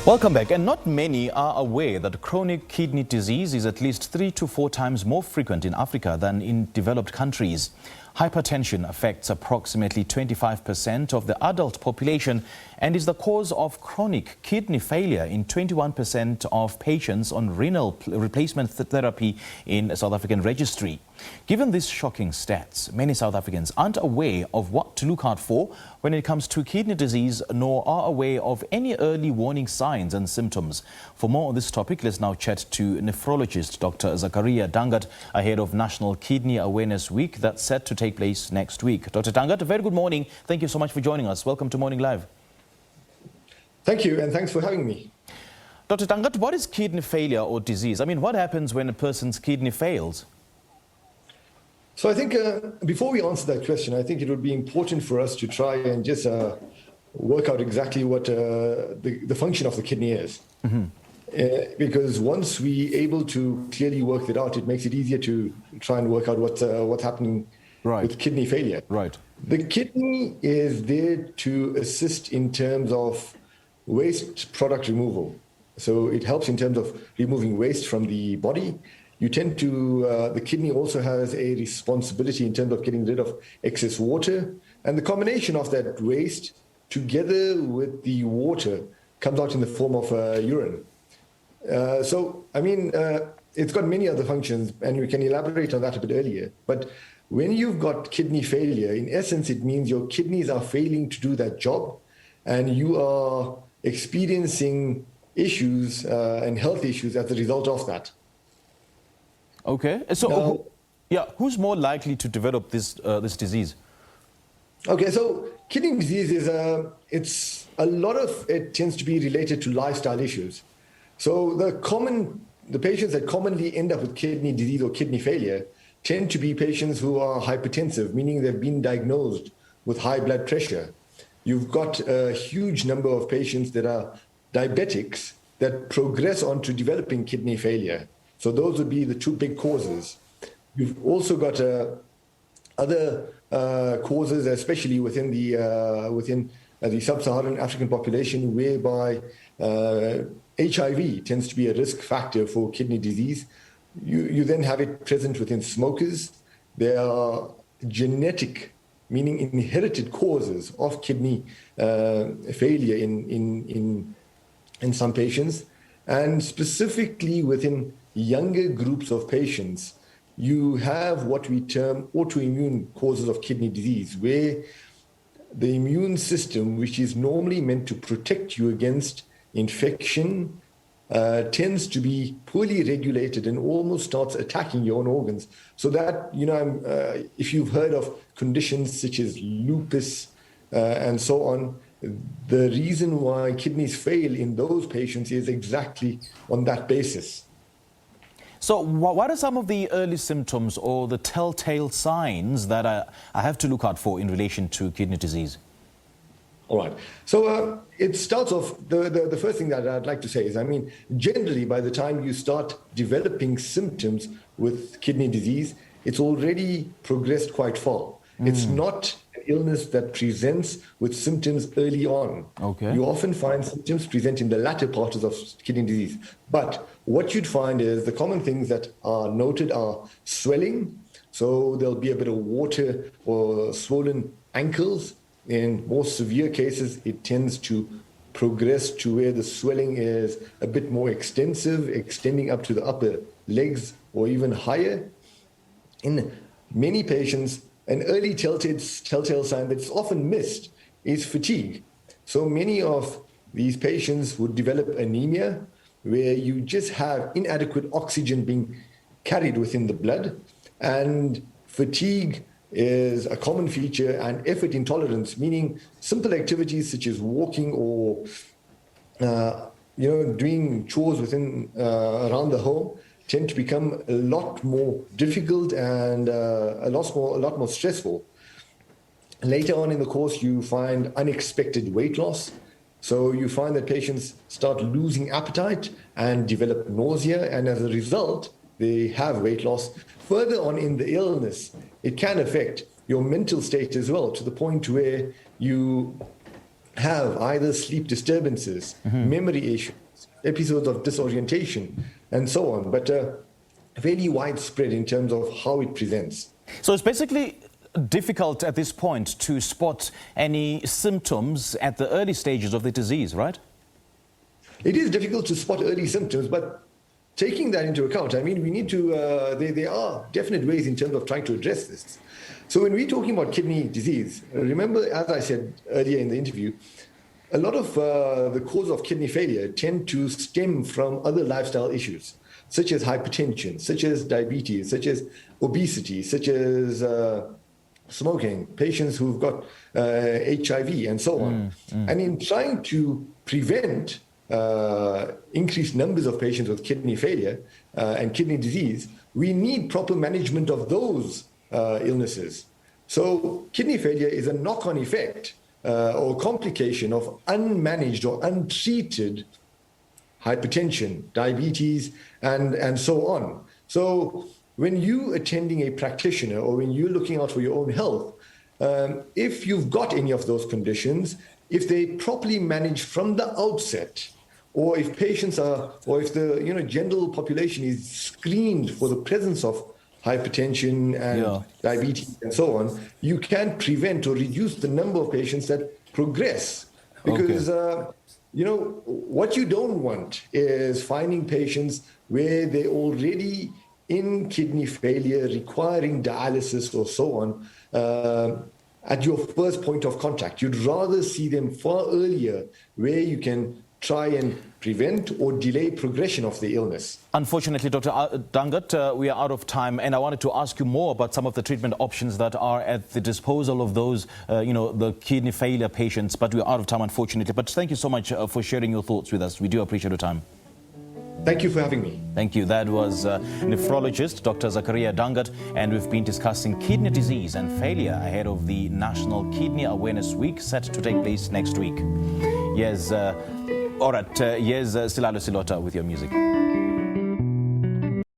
Welcome back. And not many are aware that chronic kidney disease is at least 3 to 4 times more frequent in Africa than in developed countries. Hypertension affects approximately 25% of the adult population and is the cause of chronic kidney failure in 21% of patients on renal replacement therapy in South African Registry. Given these shocking stats, many South Africans aren't aware of what to look out for when it comes to kidney disease, nor are aware of any early warning signs and symptoms. For more on this topic, let's now chat to nephrologist Dr. Zakaria Dangat, ahead of National Kidney Awareness Week that's set to take place next week. Dr. Dangat, a very good morning. Thank you so much for joining us. Welcome to Morning Live. Thank you, and thanks for having me. Dr. Dangat, what is kidney failure or disease? I mean, what happens when a person's kidney fails? So I think before we answer that question, I think it would be important for us to try and just work out exactly what the function of the kidney is. Because once we're able to clearly work that out, it makes it easier to try and work out what's happening with kidney failure. Right. The kidney is there to assist in terms of waste product removal. So it helps in terms of removing waste from the body. You tend to, the kidney also has a responsibility in terms of getting rid of excess water. And the combination of that waste together with the water comes out in the form of urine. It's got many other functions, and we can elaborate on that a bit earlier. But when you've got kidney failure, in essence, it means your kidneys are failing to do that job, and you are experiencing issues and health issues as a result of that. Okay. So, who's more likely to develop this disease? Okay, so kidney disease is a lot of it tends to be related to lifestyle issues. So the patients that commonly end up with kidney disease or kidney failure tend to be patients who are hypertensive, meaning they've been diagnosed with high blood pressure. You've got a huge number of patients that are diabetics that progress on to developing kidney failure. So those would be the two big causes. You've also got other causes, especially within the sub-Saharan African population, whereby HIV tends to be a risk factor for kidney disease. You then have it present within smokers. There are genetic, meaning inherited causes of kidney failure in some patients, and specifically within younger groups of patients, you have what we term autoimmune causes of kidney disease, where the immune system, which is normally meant to protect you against infection, tends to be poorly regulated and almost starts attacking your own organs. So that, if you've heard of conditions such as lupus and so on, the reason why kidneys fail in those patients is exactly on that basis. So what are some of the early symptoms or the telltale signs that I have to look out for in relation to kidney disease? All right. So it starts off, the first thing that I'd like to say is, generally by the time you start developing symptoms with kidney disease, it's already progressed quite far. It's not an illness that presents with symptoms early on. Okay. You often find symptoms present in the latter parts of kidney disease. But what you'd find is the common things that are noted are swelling. So there'll be a bit of water or swollen ankles. In more severe cases, it tends to progress to where the swelling is a bit more extensive, extending up to the upper legs or even higher. In many patients, an early telltale sign that's often missed is fatigue. So many of these patients would develop anemia, where you just have inadequate oxygen being carried within the blood, and fatigue is a common feature, and effort intolerance, meaning simple activities such as walking or doing chores within around the home tend to become a lot more difficult and a lot more stressful. Later on in the course, you find unexpected weight loss. So you find that patients start losing appetite and develop nausea, and as a result, they have weight loss. Further on in the illness, it can affect your mental state as well, to the point where you have either sleep disturbances, memory issues, episodes of disorientation, and so on, but fairly widespread in terms of how it presents. So it's basically difficult at this point to spot any symptoms at the early stages of the disease, right? It is difficult to spot early symptoms, but taking that into account, I mean, we need to, there are definite ways in terms of trying to address this. So when we're talking about kidney disease, remember, as I said earlier in the interview, a lot of the cause of kidney failure tend to stem from other lifestyle issues, such as hypertension, such as diabetes, such as obesity, such as smoking, patients who've got HIV, and so on. And in trying to prevent increased numbers of patients with kidney failure and kidney disease, we need proper management of those illnesses. So kidney failure is a knock-on effect or complication of unmanaged or untreated hypertension, diabetes, and so on. So when you attending a practitioner or when you're looking out for your own health, if you've got any of those conditions, if they properly managed from the outset, or if patients are, or if the general population is screened for the presence of hypertension and diabetes and so on, you can prevent or reduce the number of patients that progress. Because, what you don't want is finding patients where they're already in kidney failure, requiring dialysis or so on, at your first point of contact. You'd rather see them far earlier where you can try and prevent or delay progression of the illness. Unfortunately, Dr. Dangat, we are out of time, and I wanted to ask you more about some of the treatment options that are at the disposal of those, the kidney failure patients, but we're out of time, unfortunately. But thank you so much for sharing your thoughts with us. We do appreciate your time. Thank you for having me. Thank you. That was nephrologist Dr. Zakaria Dangat, and we've been discussing kidney disease and failure ahead of the National Kidney Awareness Week set to take place next week. Yes, all right, here's Silalo Silota with your music.